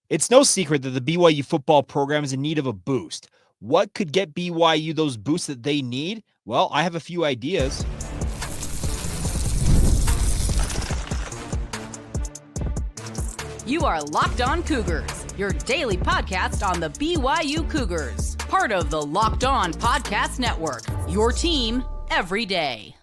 It's no secret that the BYU football program is in need of a boost. What could get BYU those boosts that they need? Well, I have a few ideas. You are Locked On Cougars, your daily podcast on the BYU Cougars, part of the Locked On Podcast Network, your team every day.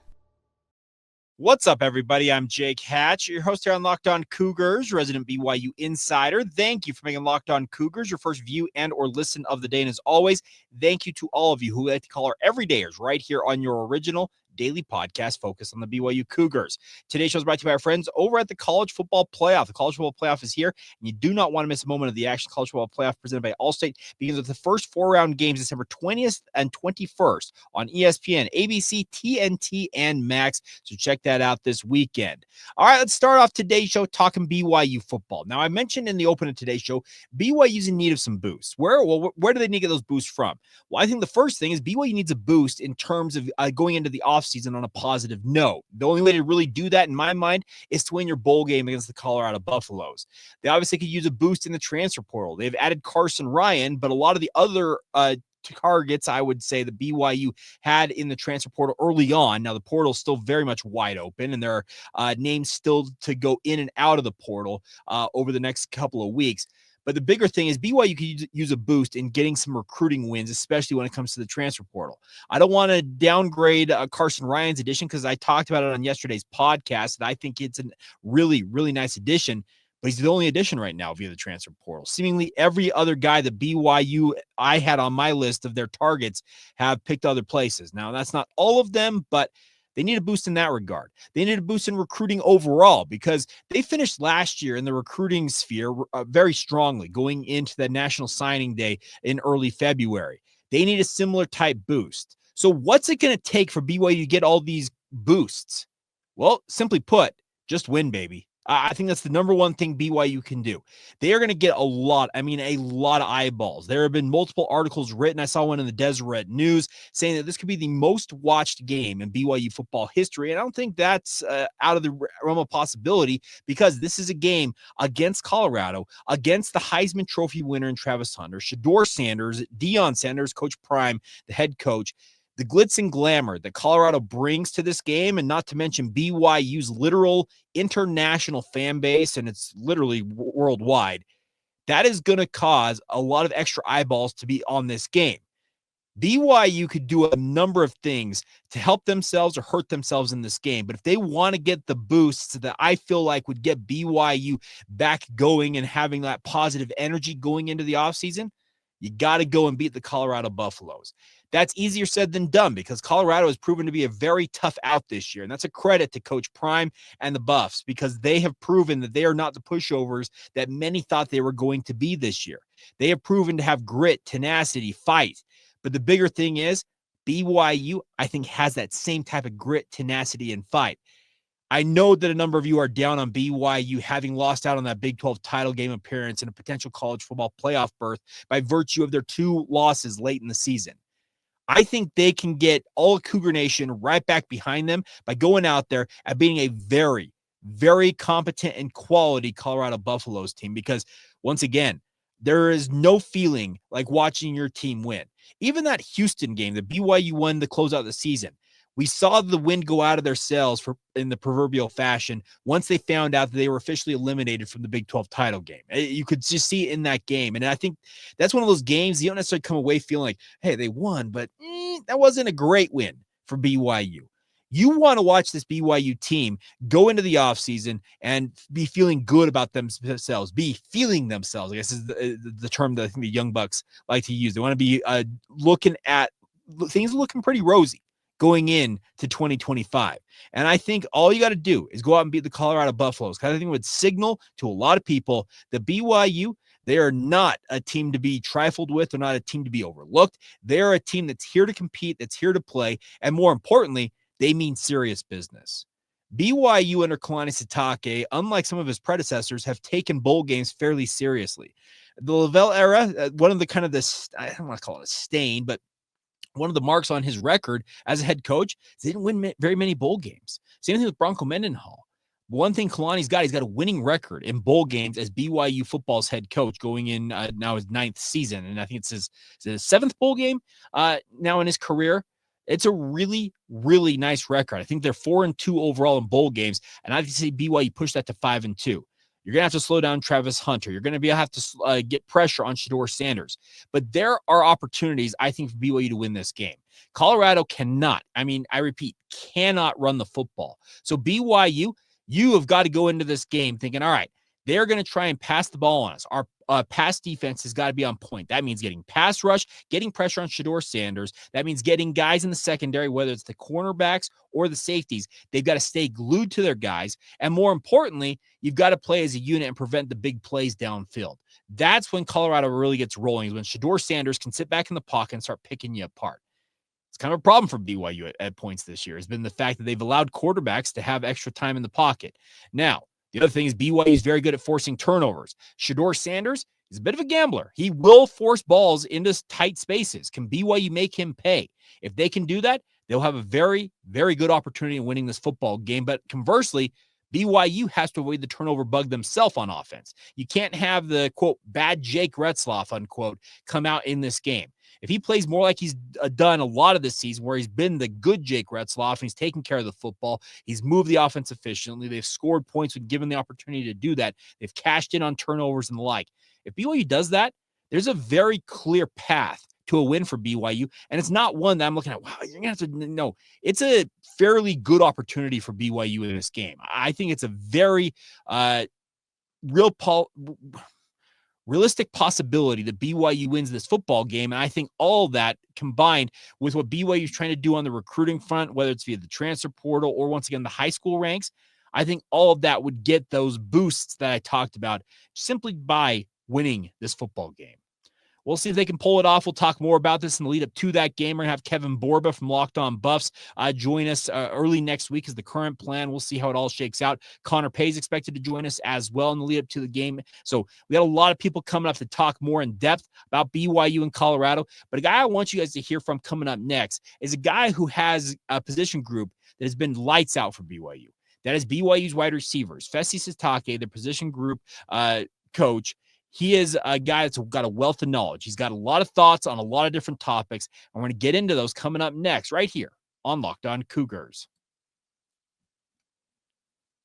What's up, everybody? I'm Jake Hatch, your host here on Locked On Cougars, resident BYU insider. Thank you for making Locked On Cougars your first view and or listen of the day. And as always, thank you to all of you who like to call our everydayers right here on your original daily podcast focused on the BYU Cougars. Today's show is brought to you by our friends over at the College Football Playoff. The College Football Playoff is here, and you do not want to miss a moment of the action. College Football Playoff presented by Allstate begins with the first four-round games December 20th and 21st on ESPN, ABC, TNT, and Max. So check that out this weekend. All right, let's start off today's show talking BYU football. Now, I mentioned in the open of today's show, BYU's in need of some boosts. Where do they need to get those boosts from? Well, I think the first thing is BYU needs a boost in terms of going into the offseason on a positive note. The only way to really do that, in my mind, is to win your bowl game against the Colorado Buffaloes. They obviously could use a boost in the transfer portal. They've added Carson Ryan, but a lot of the other targets, I would say, the BYU had in the transfer portal early on. Now, the portal is still very much wide open, and there are names still to go in and out of the portal over the next couple of weeks. But the bigger thing is BYU could use a boost in getting some recruiting wins, especially when it comes to the transfer portal. I don't want to downgrade Carson Ryan's addition because I talked about it on yesterday's podcast, and I think it's a really, really nice addition. But he's the only addition right now via the transfer portal. Seemingly every other guy that BYU I had on my list of their targets have picked other places. Now, that's not all of them, but they need a boost in that regard. They need a boost in recruiting overall because they finished last year in the recruiting sphere very strongly going into the National Signing Day in early February. They need a similar type boost. So what's it going to take for BYU to get all these boosts? Well, simply put, just win, baby. I think that's the number one thing BYU can do. They are going to get a lot of eyeballs. There have been multiple articles written. I saw one in the Deseret News saying that this could be the most watched game in BYU football history. And I don't think that's out of the realm of possibility because this is a game against Colorado, against the Heisman Trophy winner in Travis Hunter, Shedeur Sanders, Deion Sanders, Coach Prime, the head coach. The glitz and glamour that Colorado brings to this game, and not to mention BYU's literal international fan base, and it's literally worldwide, that is going to cause a lot of extra eyeballs to be on this game. BYU could do a number of things to help themselves or hurt themselves in this game, but if they want to get the boosts that I feel like would get BYU back going and having that positive energy going into the offseason, you got to go and beat the Colorado Buffaloes. That's easier said than done because Colorado has proven to be a very tough out this year. And that's a credit to Coach Prime and the Buffs because they have proven that they are not the pushovers that many thought they were going to be this year. They have proven to have grit, tenacity, fight. But the bigger thing is BYU, I think, has that same type of grit, tenacity, and fight. I know that a number of you are down on BYU having lost out on that Big 12 title game appearance and a potential college football playoff berth by virtue of their two losses late in the season. I think they can get all Cougar Nation right back behind them by going out there and beating a very, very competent and quality Colorado Buffaloes team because, once again, there is no feeling like watching your team win. Even that Houston game, the BYU won to close out the season, we saw the wind go out of their sails in the proverbial fashion once they found out that they were officially eliminated from the Big 12 title game. You could just see it in that game. And I think that's one of those games you don't necessarily come away feeling like, hey, they won, but that wasn't a great win for BYU. You want to watch this BYU team go into the offseason and be feeling good about themselves, be feeling themselves, I guess is the term that I think the Young Bucks like to use. They want to be looking at things looking pretty rosy going in to 2025. And I think all you got to do is go out and beat the Colorado Buffaloes. I think it would signal to a lot of people that BYU, they are not a team to be trifled with. They're not a team to be overlooked. They're a team that's here to compete, that's here to play. And more importantly, they mean serious business. BYU under Kalani Sitake, unlike some of his predecessors, have taken bowl games fairly seriously. The Lavelle era, one of the kind of this, I don't want to call it a stain, but one of the marks on his record as a head coach, they didn't win very many bowl games. Same thing with Bronco Mendenhall. One thing Kalani's got, he's got a winning record in bowl games as BYU football's head coach going in now his 9th season. And I think it's his 7th bowl game now in his career. It's a really, really nice record. I think they're 4-2 overall in bowl games. And I'd say BYU pushed that to 5-2. You're going to have to slow down Travis Hunter. You're going to have to get pressure on Shedeur Sanders. But there are opportunities, I think, for BYU to win this game. Colorado cannot, I repeat, cannot run the football. So BYU, you have got to go into this game thinking, all right, they're going to try and pass the ball on us. Our pass defense has got to be on point. That means getting pass rush, getting pressure on Shedeur Sanders. That means getting guys in the secondary, whether it's the cornerbacks or the safeties. They've got to stay glued to their guys. And more importantly, you've got to play as a unit and prevent the big plays downfield. That's when Colorado really gets rolling, is when Shedeur Sanders can sit back in the pocket and start picking you apart. It's kind of a problem for BYU at points this year has been the fact that they've allowed quarterbacks to have extra time in the pocket. Now, the other thing is BYU is very good at forcing turnovers. Shedeur Sanders is a bit of a gambler. He will force balls into tight spaces. Can BYU make him pay? If they can do that, they'll have a very, very good opportunity in winning this football game. But conversely, BYU has to avoid the turnover bug themselves on offense. You can't have the, quote, bad Jake Retzloff, unquote, come out in this game. If he plays more like he's done a lot of this season, where he's been the good Jake Retzloff and he's taking care of the football, he's moved the offense efficiently, they've scored points when given the opportunity to do that, they've cashed in on turnovers and the like. If BYU does that, there's a very clear path to a win for BYU, and it's not one that I'm looking at, wow, you're going to have to, no, it's a fairly good opportunity for BYU in this game. I think it's a very realistic possibility that BYU wins this football game. And I think all that combined with what BYU is trying to do on the recruiting front, whether it's via the transfer portal or once again, the high school ranks, I think all of that would get those boosts that I talked about simply by winning this football game. We'll see if they can pull it off. We'll talk more about this in the lead up to that game. We're going to have Kevin Borba from Locked On Buffs join us early next week is the current plan. We'll see how it all shakes out. Connor Pay's expected to join us as well in the lead up to the game. So we got a lot of people coming up to talk more in depth about BYU and Colorado. But a guy I want you guys to hear from coming up next is a guy who has a position group that has been lights out for BYU. That is BYU's wide receivers. Fesi Sitake, the position group coach. He is a guy that's got a wealth of knowledge. He's got a lot of thoughts on a lot of different topics. And we're going to get into those coming up next right here on Locked On Cougars.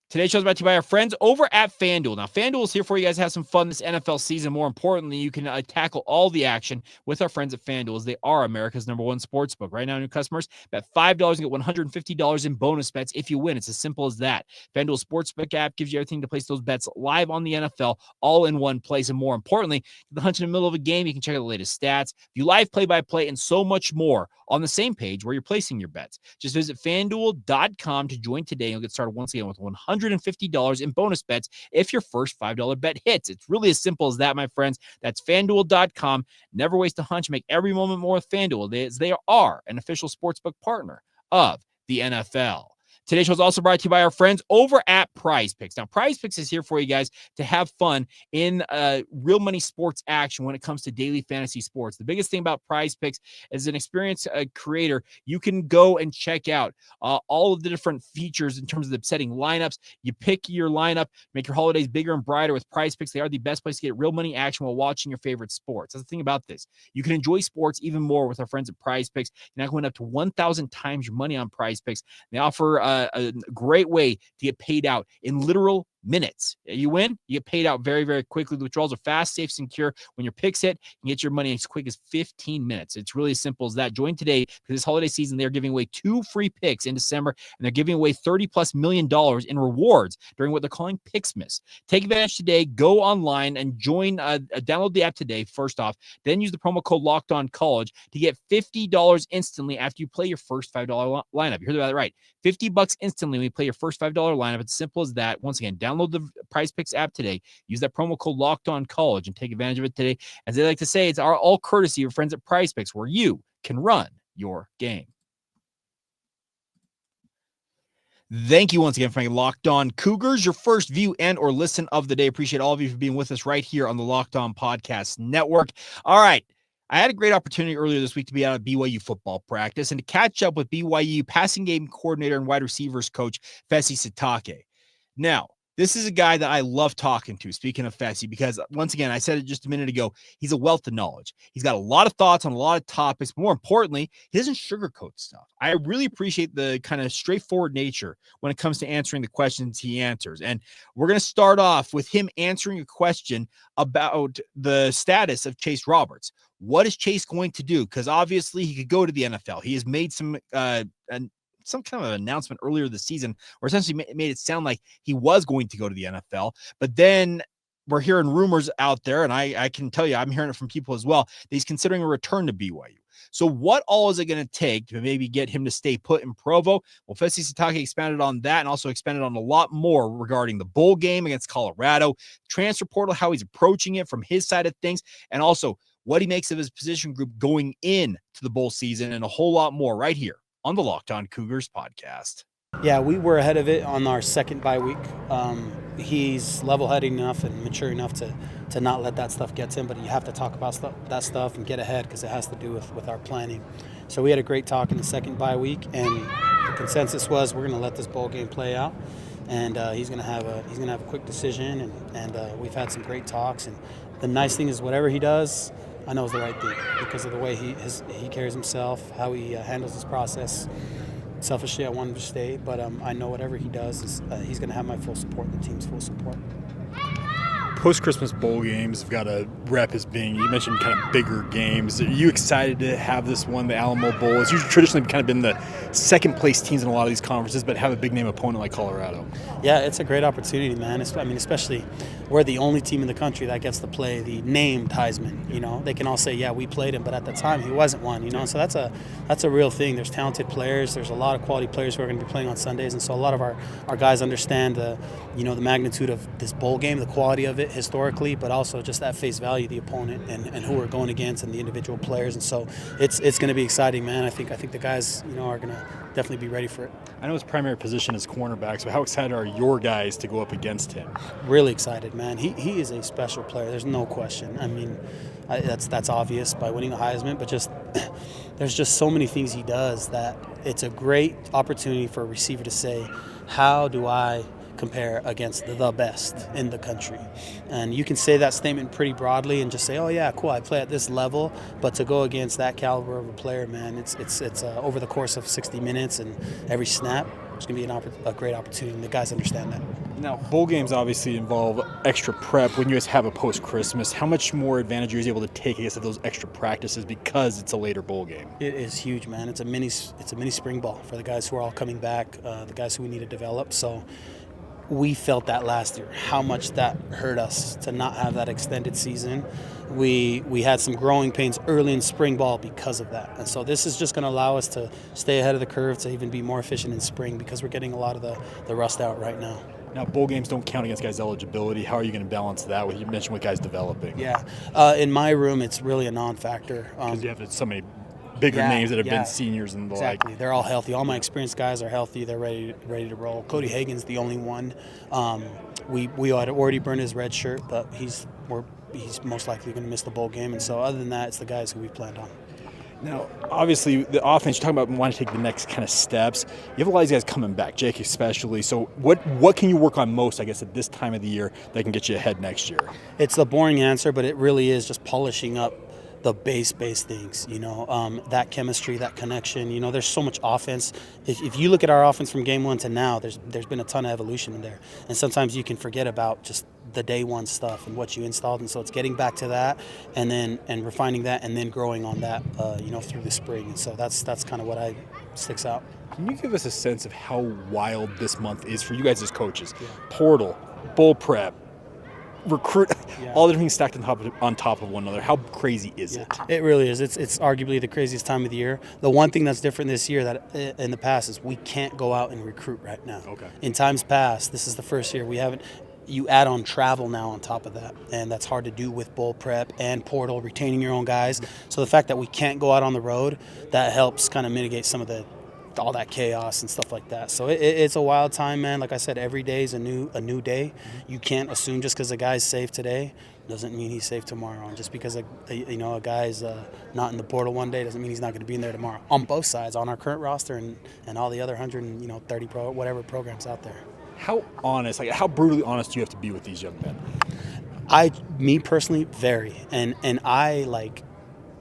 Today's show is brought to you by our friends over at FanDuel. Now, FanDuel is here for you guys to have some fun this NFL season. More importantly, you can tackle all the action with our friends at FanDuel, as they are America's #1 sportsbook. Right now, new customers bet $5 and get $150 in bonus bets if you win. It's as simple as that. FanDuel Sportsbook app gives you everything to place those bets live on the NFL, all in one place. And more importantly, the hunch in the middle of a game, you can check out the latest stats, view live play-by-play, and so much more on the same page where you're placing your bets. Just visit FanDuel.com to join today. And you'll get started once again with $150 in bonus bets if your first $5 bet hits. It's really as simple as that, my friends. That's FanDuel.com. Never waste a hunch. Make every moment more with FanDuel. They are an official sportsbook partner of the NFL. Today's show is also brought to you by our friends over at Prize Picks. Now, Prize Picks is here for you guys to have fun in real money sports action when it comes to daily fantasy sports. The biggest thing about Prize Picks as an experienced creator, you can go and check out all of the different features in terms of the setting lineups. You pick your lineup, make your holidays bigger and brighter with Prize Picks. They are the best place to get real money action while watching your favorite sports. That's the thing about this. You can enjoy sports even more with our friends at Prize Picks. You're not going up to 1,000 times your money on Prize Picks. They offer a great way to get paid out in literal minutes. You win, you get paid out very, very quickly. The withdrawals are fast, safe, secure. When your picks hit, you can get your money as quick as 15 minutes. It's really as simple as that. Join today because this holiday season, they're giving away 2 free picks in December, and they're giving away $30+ million in rewards during what they're calling Picksmas. Take advantage today. Go online and join. Download the app today, first off. Then use the promo code LOCKEDONCollege to get $50 instantly after you play your first $5 lineup. You heard that right. $50 instantly when you play your first $5 lineup. It's simple as that. Once again, download the Prize Picks app today. Use that promo code LOCKEDONCollege and take advantage of it today. As they like to say, it's all courtesy of friends at Prize Picks, where you can run your game. Thank you once again for making Locked On Cougars your first view and or listen of the day. Appreciate all of you for being with us right here on the Locked On Podcast Network. All right. I had a great opportunity earlier this week to be out at BYU football practice and to catch up with BYU passing game coordinator and wide receivers coach Fesi Sitake. Now, this is a guy that I love talking to, speaking of Fesi, because once again, I said it just a minute ago, he's a wealth of knowledge. He's got a lot of thoughts on a lot of topics. More importantly, he doesn't sugarcoat stuff. I really appreciate the kind of straightforward nature when it comes to answering the questions he answers. And we're going to start off with him answering a question about the status of Chase Roberts. What is Chase going to do? Because obviously he could go to the NFL. He has made some kind of announcement earlier this season where essentially made it sound like he was going to go to the NFL. But then we're hearing rumors out there, and I can tell you, I'm hearing it from people as well, that he's considering a return to BYU. So what all is it going to take to maybe get him to stay put in Provo? Well, Fesi Sitake expanded on that and also expanded on a lot more regarding the bowl game against Colorado, transfer portal, how he's approaching it from his side of things, and also what he makes of his position group going in to the bowl season, and a whole lot more right here on the Locked On Cougars podcast. Yeah, we were ahead of it on our second bye week. He's level-headed enough and mature enough to not let that stuff get to him, but you have to talk about that stuff and get ahead because it has to do with our planning. So we had a great talk in the second bye week, and the consensus was we're going to let this bowl game play out, and he's going to have a quick decision, and we've had some great talks. And the nice thing is whatever he does, I know is the right thing because of the way he carries himself, how he handles his process. Selfishly, I want him to stay, but I know whatever he does, he's going to have my full support and the team's full support. Post-Christmas bowl games have got a rep as being, you mentioned kind of bigger games. Are you excited to have this one, the Alamo Bowl? It's usually traditionally kind of been the second-place teams in a lot of these conferences, but have a big-name opponent like Colorado. Yeah, it's a great opportunity, man. Especially we're the only team in the country that gets to play the named Heisman. You know, they can all say, yeah, we played him, but at the time he wasn't one. You know, so that's a real thing. There's talented players. There's a lot of quality players who are going to be playing on Sundays, and so a lot of our guys understand the magnitude of this bowl game, the quality of it historically, but also just at face value, the opponent and who we're going against and the individual players. And so it's going to be exciting, man. I think the guys are going to definitely be ready for it. I know his primary position is cornerback, so how excited are your guys to go up against him? Really excited, man. He is a special player. There's no question. I mean, that's obvious by winning the Heisman, but just there's just so many things he does that it's a great opportunity for a receiver to say, how do I compare against the best in the country? And you can say that statement pretty broadly and just say, oh yeah, cool, I play at this level, but to go against that caliber of a player, man, it's over the course of 60 minutes and every snap, it's going to be a great opportunity, and the guys understand that. Now, bowl games obviously involve extra prep. When you guys have a post-Christmas, how much more advantage are you able to take, I guess, of those extra practices because it's a later bowl game? It is huge, man. It's a mini spring ball for the guys who are all coming back, the guys who we need to develop. So we felt that last year, how much that hurt us to not have that extended season. We had some growing pains early in spring ball because of that. And so this is just going to allow us to stay ahead of the curve to even be more efficient in spring because we're getting a lot of the rust out right now. Now, bowl games don't count against guys' eligibility. How are you going to balance that? You mentioned with guys developing. Yeah. In my room, it's really a non-factor. Because you have so many bigger names that have been seniors and the exactly. They're all healthy. All my experienced guys are healthy. They're ready to roll. Cody Hagan's the only one. We had already burned his red shirt, but he's most likely going to miss the bowl game. And so other than that, it's the guys who we planned on. Now, obviously, the offense, you're talking about wanting to take the next kind of steps. You have a lot of these guys coming back, Jake especially. So what can you work on most, I guess, at this time of the year that can get you ahead next year? It's the boring answer, but it really is just polishing up the base things, that chemistry, that connection. There's so much offense. If you look at our offense from game one to now, there's been a ton of evolution in there. And sometimes you can forget about just the day one stuff and what you installed. And so it's getting back to that and refining that and then growing on that, through the spring. And so that's kind of what sticks out. Can you give us a sense of how wild this month is for you guys as coaches? Yeah. Portal, bowl prep, recruit, all the things stacked on top of one another. How crazy is it? It really is. It's arguably the craziest time of the year. The one thing that's different this year that in the past is we can't go out and recruit right now. Okay. In times past, this is the first year we haven't. You add on travel now on top of that, and that's hard to do with bowl prep and portal, retaining your own guys. So the fact that we can't go out on the road, that helps kind of mitigate some of all that chaos and stuff like that. So it's a wild time, man. Like I said, every day is a new day. You can't assume just because a guy's safe today doesn't mean he's safe tomorrow. And just because a guy's not in the portal one day doesn't mean he's not going to be in there tomorrow. On both sides, on our current roster and all the other 130 whatever programs out there. How honest, like how brutally honest do you have to be with these young men? Me personally, very, and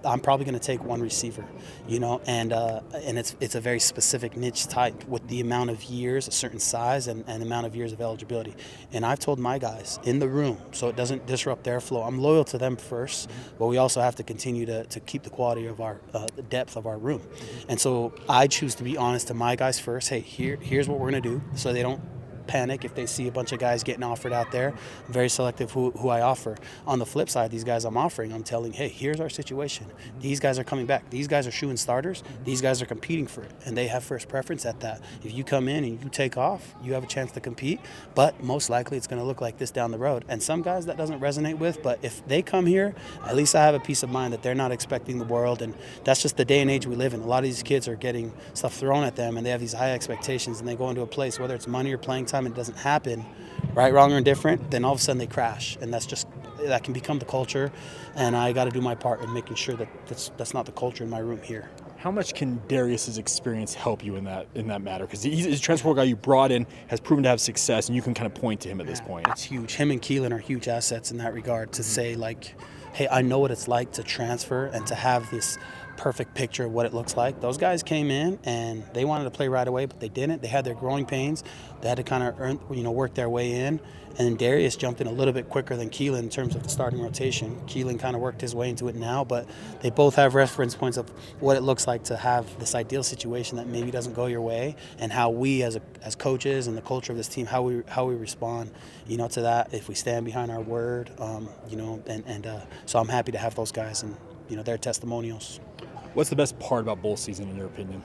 I'm probably going to take one receiver, and it's a very specific niche type with the amount of years, a certain size, and amount of years of eligibility. And I've told my guys in the room, so it doesn't disrupt their flow. I'm loyal to them first, but we also have to continue to keep the quality of our the depth of our room. And so I choose to be honest to my guys first. Hey, here's what we're going to do, so they don't panic if they see a bunch of guys getting offered out there. I'm very selective who I offer. On the flip side, these guys I'm offering, I'm telling, hey, here's our situation. These guys are coming back. These guys are shooing starters. These guys are competing for it, and they have first preference at that. If you come in and you take off, you have a chance to compete, but most likely it's going to look like this down the road. And some guys that doesn't resonate with, but if they come here, at least I have a peace of mind that they're not expecting the world, and that's just the day and age we live in. A lot of these kids are getting stuff thrown at them, and they have these high expectations, and they go into a place, whether it's money or playing time, it doesn't happen, right, wrong, or indifferent, then all of a sudden they crash, and that can become the culture, and I got to do my part in making sure that that's not the culture in my room here. How much can Darius's experience help you in that matter? Because he's a transfer guy you brought in, has proven to have success, and you can kind of point to him at this point. It's huge. Him and Keelan are huge assets in that regard to say, like, hey, I know what it's like to transfer and to have this perfect picture of what it looks like. Those guys came in and they wanted to play right away, but they didn't. They had their growing pains. They had to kind of work their way in. And Darius jumped in a little bit quicker than Keelan in terms of the starting rotation. Keelan kind of worked his way into it now, but they both have reference points of what it looks like to have this ideal situation that maybe doesn't go your way, and how we as coaches and the culture of this team, how we respond, to that if we stand behind our word, so I'm happy to have those guys and their testimonials. What's the best part about bowl season in your opinion?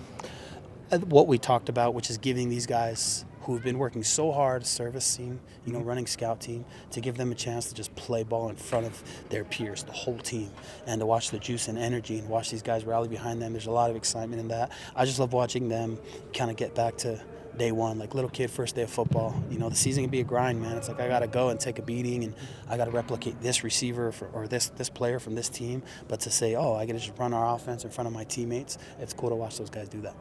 What we talked about, which is giving these guys who have been working so hard, service team, running scout team, to give them a chance to just play ball in front of their peers, the whole team, and to watch the juice and energy and watch these guys rally behind them. There's a lot of excitement in that. I just love watching them kind of get back to day one, like little kid first day of football. The season can be a grind, man. It's like I got to go and take a beating, and I got to replicate this receiver or this player from this team. But to say, I got to just run our offense in front of my teammates, it's cool to watch those guys do that.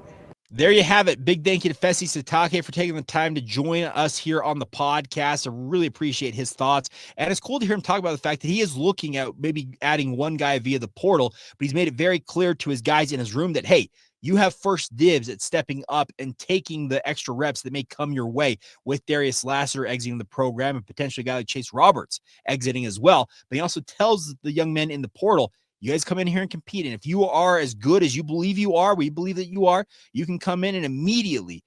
There you have it. Big thank you to Fesi Sitake for taking the time to join us here on the podcast. I really appreciate his thoughts. And it's cool to hear him talk about the fact that he is looking at maybe adding one guy via the portal, but he's made it very clear to his guys in his room that, hey, you have first dibs at stepping up and taking the extra reps that may come your way, with Darius Lassiter exiting the program and potentially a guy like Chase Roberts exiting as well. But he also tells the young men in the portal, you guys come in here and compete. And if you are as good as you believe you are, we believe that you are, you can come in and immediately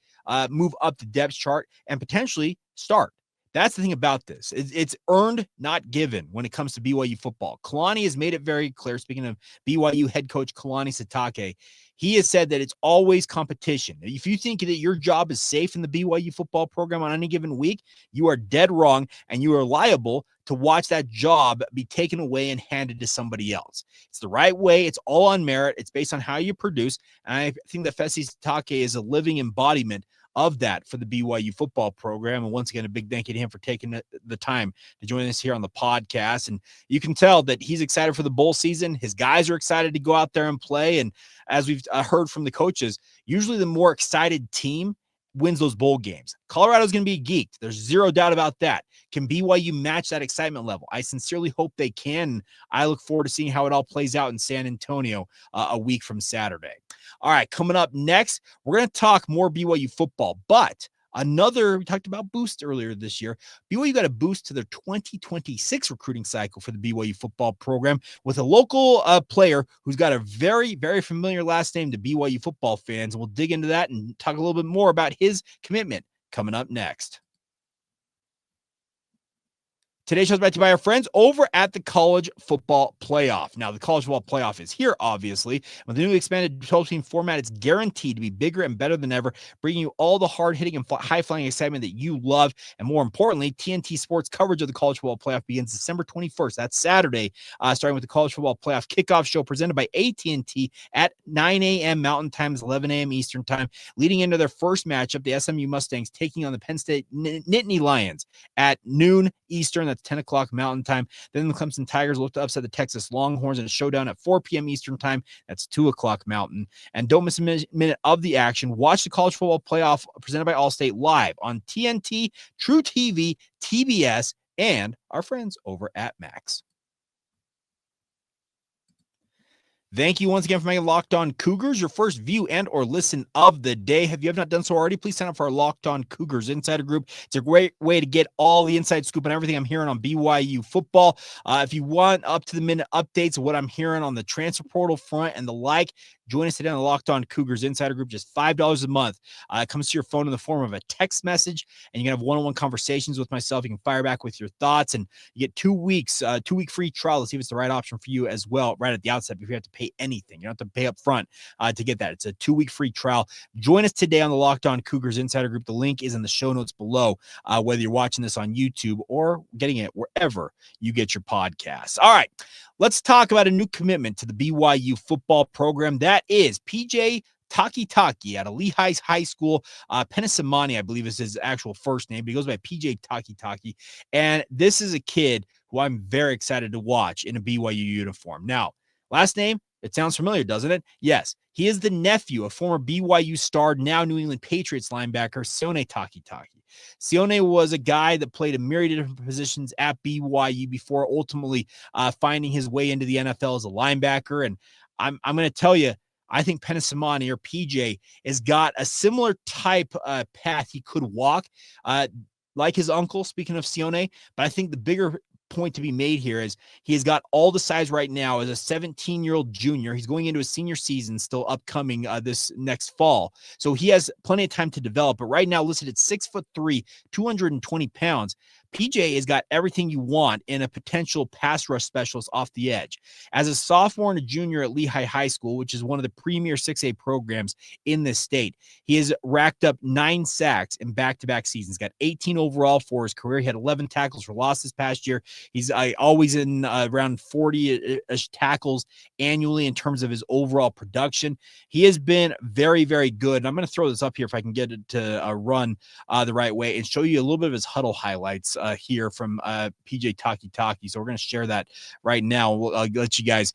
move up the depth chart and potentially start. That's the thing about this. It's earned, not given when it comes to BYU football. Kalani has made it very clear, speaking of BYU head coach Kalani Sitake, he has said that it's always competition. If you think that your job is safe in the BYU football program on any given week, you are dead wrong, and you are liable to watch that job be taken away and handed to somebody else. It's the right way. It's all on merit. It's based on how you produce. And I think that Fesi Sitake is a living embodiment of that for the BYU football program. And once again, a big thank you to him for taking the time to join us here on the podcast. And you can tell that he's excited for the bowl season. His guys are excited to go out there and play. And as we've heard from the coaches, usually the more excited team wins those bowl games. Colorado's going to be geeked. There's zero doubt about that. Can BYU match that excitement level? I sincerely hope they can. I look forward to seeing how it all plays out in San Antonio a week from Saturday. All right, coming up next, we're going to talk more BYU football, but we talked about boost earlier this year. BYU got a boost to their 2026 recruiting cycle for the BYU football program with a local player who's got a very, very familiar last name to BYU football fans. And we'll dig into that and talk a little bit more about his commitment coming up next. Today's show is brought to you by our friends over at the College Football Playoff. Now, the College Football Playoff is here, obviously. With the newly expanded 12-team format, it's guaranteed to be bigger and better than ever, bringing you all the hard-hitting and high-flying excitement that you love. And more importantly, TNT Sports coverage of the College Football Playoff begins December 21st. That's Saturday, starting with the College Football Playoff kickoff show presented by AT&T at 9 a.m. Mountain Time, 11 a.m. Eastern Time, leading into their first matchup, the SMU Mustangs taking on the Penn State Nittany Lions at noon Eastern. That's 10 o'clock Mountain Time. Then the Clemson Tigers look to upset the Texas Longhorns in a showdown at 4 p.m. Eastern Time. That's 2 o'clock Mountain. And don't miss a minute of the action. Watch the college football playoff presented by Allstate live on TNT, True TV, TBS, and our friends over at Max. Thank you once again for making Locked On Cougars your first view and or listen of the day. If you have not done so already, please sign up for our Locked On Cougars Insider Group. It's a great way to get all the inside scoop and everything I'm hearing on BYU football. If you want up-to-the-minute updates of what I'm hearing on the transfer portal front and the like, join us today on the Locked On Cougars Insider Group, just $5 a month. It comes to your phone in the form of a text message, and you can have one-on-one conversations with myself. You can fire back with your thoughts, and you get 2 weeks, 2-week free trial to see if it's the right option for you as well right at the outset before you have to pay anything. You don't have to pay up front to get that. It's a 2-week free trial. Join us today on the Locked On Cougars Insider Group. The link is in the show notes below, whether you're watching this on YouTube or getting it wherever you get your podcasts. All right. Let's talk about a new commitment to the BYU football program. That is PJ Takitaki out of Lehi High School. Penisimani, I believe, is his actual first name, but he goes by PJ Takitaki. And this is a kid who I'm very excited to watch in a BYU uniform. Now, last name, it sounds familiar, doesn't it? Yes. He is the nephew of former BYU star, now New England Patriots linebacker, Sione Takitaki. Sione was a guy that played a myriad of different positions at BYU before ultimately finding his way into the NFL as a linebacker. And I'm going to tell you, I think Penisimani or PJ has got a similar type path he could walk, like his uncle, speaking of Sione. But I think the bigger point to be made here is he has got all the size right now as a 17-year-old junior. He's going into his senior season still upcoming this next fall. So he has plenty of time to develop, but right now listed at 6'3", 220 pounds. PJ has got everything you want in a potential pass rush specialist off the edge. As a sophomore and a junior at Lehi High School, which is one of the premier 6A programs in this state, he has racked up 9 sacks in back-to-back seasons. Got 18 overall for his career. He had 11 tackles for loss this past year. He's always in around 40 tackles annually in terms of his overall production. He has been very, very good. And I'm going to throw this up here if I can get it to run the right way and show you a little bit of his huddle highlights here from PJ Takitaki. So we're going to share that right now. We'll let you guys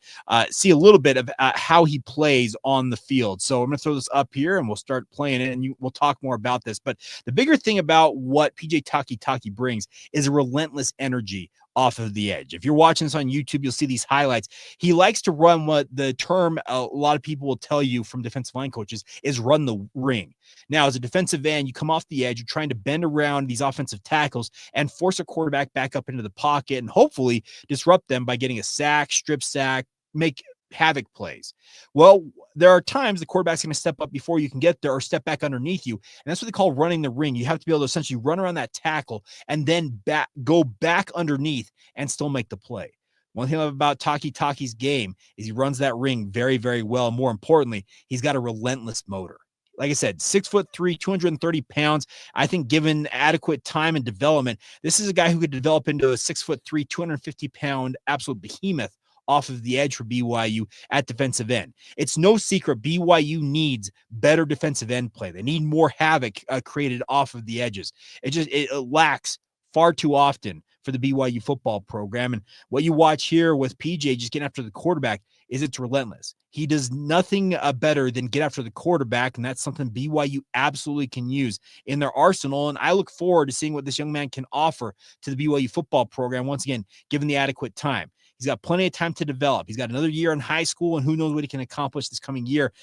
see a little bit of how he plays on the field. So I'm going to throw this up here and we'll start playing it, and we'll talk more about this. But the bigger thing about what PJ Takitaki brings is a relentless energy off of the edge. If you're watching this on YouTube, you'll see these highlights. He likes to run what the term a lot of people will tell you from defensive line coaches is run the ring. Now, as a defensive end, you come off the edge, you're trying to bend around these offensive tackles and force a quarterback back up into the pocket and hopefully disrupt them by getting a sack, strip sack, make havoc plays. Well, there are times the quarterback's going to step up before you can get there or step back underneath you. And that's what they call running the ring. You have to be able to essentially run around that tackle and then go back underneath and still make the play. One thing about Takitaki's game is he runs that ring very, very well. And more importantly, he's got a relentless motor. Like I said, 6'3", 230 pounds. I think given adequate time and development, this is a guy who could develop into a 6'3", 250-pound absolute behemoth off of the edge for BYU at defensive end. It's no secret BYU needs better defensive end play. They need more havoc created off of the edges. It lacks far too often for the BYU football program. And what you watch here with PJ just getting after the quarterback is it's relentless. He does nothing better than get after the quarterback, and that's something BYU absolutely can use in their arsenal. And I look forward to seeing what this young man can offer to the BYU football program, once again, given the adequate time. He's got plenty of time to develop. He's got another year in high school, and who knows what he can accomplish this coming year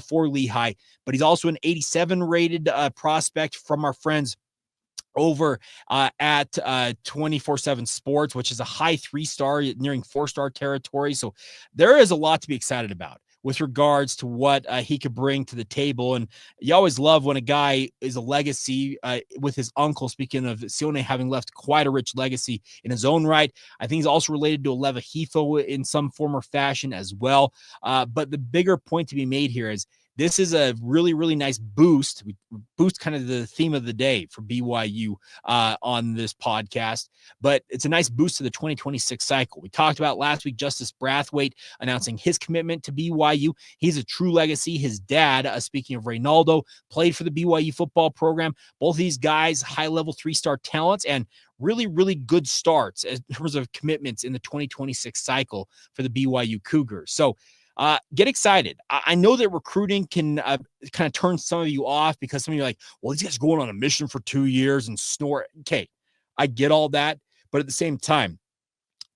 for Lehi. But he's also an 87 rated prospect from our friends over at 24/7 Sports, which is a high 3-star, nearing 4-star territory. So there is a lot to be excited about with regards to what he could bring to the table. And you always love when a guy is a legacy with his uncle. Speaking of Sione having left quite a rich legacy in his own right, I think he's also related to Lehi Hifo in some form or fashion as well. But the bigger point to be made here is this is a really, really nice boost. We boost kind of the theme of the day for BYU on this podcast, but it's a nice boost to the 2026 cycle. We talked about last week, Justice Brathwaite announcing his commitment to BYU. He's a true legacy. His dad, speaking of Reynaldo, played for the BYU football program. Both of these guys, high-level 3-star talents, and really, really good starts in terms of commitments in the 2026 cycle for the BYU Cougars. So get excited. I know that recruiting can kind of turn some of you off because some of you are like, well, these guys are going on a mission for 2 years and snore. Okay, I get all that. But at the same time,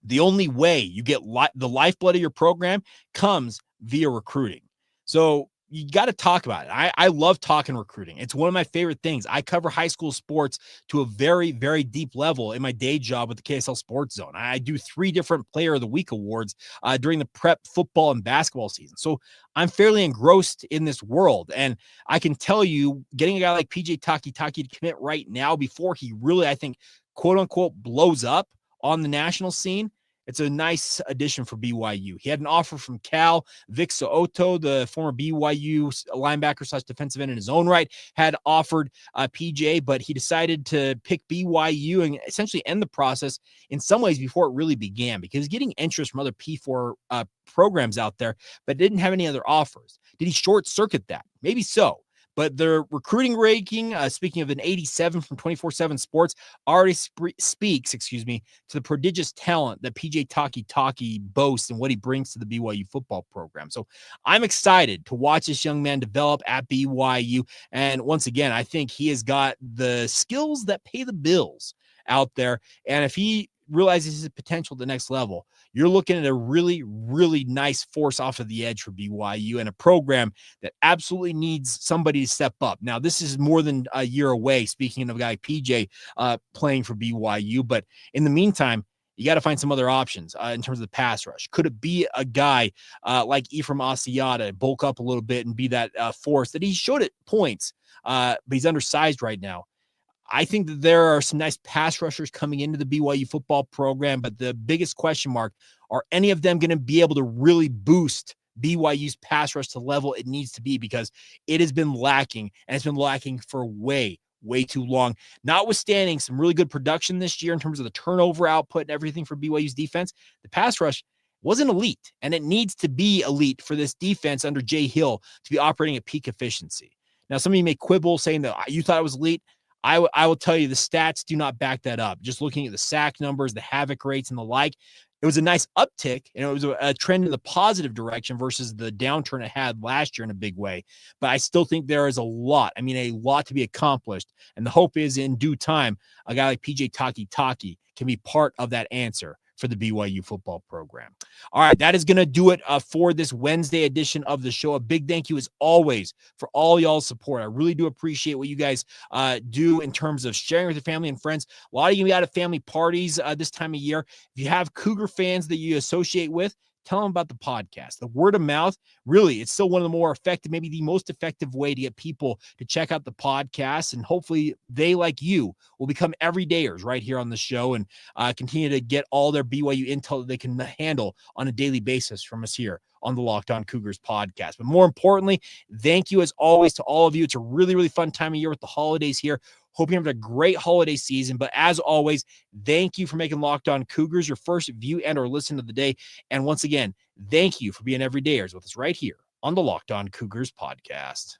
the only way you get the lifeblood of your program comes via recruiting. So you got to talk about it. I love talking recruiting. It's one of my favorite things. I cover high school sports to a very, very deep level in my day job with the KSL Sports Zone. I do 3 different Player of the Week awards during the prep football and basketball season. So I'm fairly engrossed in this world. And I can tell you, getting a guy like PJ Takitaki to commit right now before he really, I think, quote unquote, blows up on the national scene, it's a nice addition for BYU. He had an offer from Cal. Vic So'oto, the former BYU linebacker / defensive end in his own right, had offered PJ, but he decided to pick BYU and essentially end the process in some ways before it really began, because getting interest from other P4 programs out there, but didn't have any other offers. Did he short circuit that? Maybe so. But their recruiting ranking, speaking of an 87 from 24/7 Sports, already speaks, to the prodigious talent that PJ Takitaki boasts and what he brings to the BYU football program. So I'm excited to watch this young man develop at BYU. And once again, I think he has got the skills that pay the bills out there. And if he realizes his potential at the next level, you're looking at a really, really nice force off of the edge for BYU and a program that absolutely needs somebody to step up. Now, this is more than a year away, speaking of a guy PJ playing for BYU, but in the meantime, you got to find some other options in terms of the pass rush. Could it be a guy like Ephraim Asiata bulk up a little bit and be that force that he showed at points, but he's undersized right now? I think that there are some nice pass rushers coming into the BYU football program, but the biggest question mark, are any of them going to be able to really boost BYU's pass rush to the level it needs to be? Because it has been lacking, and it's been lacking for way too long. Notwithstanding some really good production this year in terms of the turnover output and everything for BYU's defense, the pass rush wasn't elite, and it needs to be elite for this defense under Jay Hill to be operating at peak efficiency. Now, some of you may quibble saying that you thought it was elite. I will tell you the stats do not back that up. Just looking at the sack numbers, the havoc rates, and the like, it was a nice uptick, and it was a trend in the positive direction versus the downturn it had last year in a big way. But I still think there is a lot to be accomplished. And the hope is in due time, a guy like PJ Takitaki can be part of that answer for the BYU football program. All right, that is going to do it for this Wednesday edition of the show. A big thank you, as always, for all y'all's support. I really do appreciate what you guys do in terms of sharing with your family and friends. A lot of you got at family parties this time of year. If you have Cougar fans that you associate with, tell them about the podcast. The word of mouth, really, it's still one of the more effective, maybe the most effective way to get people to check out the podcast. And hopefully they, like you, will become everydayers right here on the show and continue to get all their BYU intel that they can handle on a daily basis from us here on the Locked On Cougars podcast. But more importantly, thank you as always to all of you. It's a really, really fun time of year with the holidays here. Hope you're having a great holiday season. But as always, thank you for making Locked On Cougars your first view and or listen of the day. And once again, thank you for being everydayers with us right here on the Locked On Cougars podcast.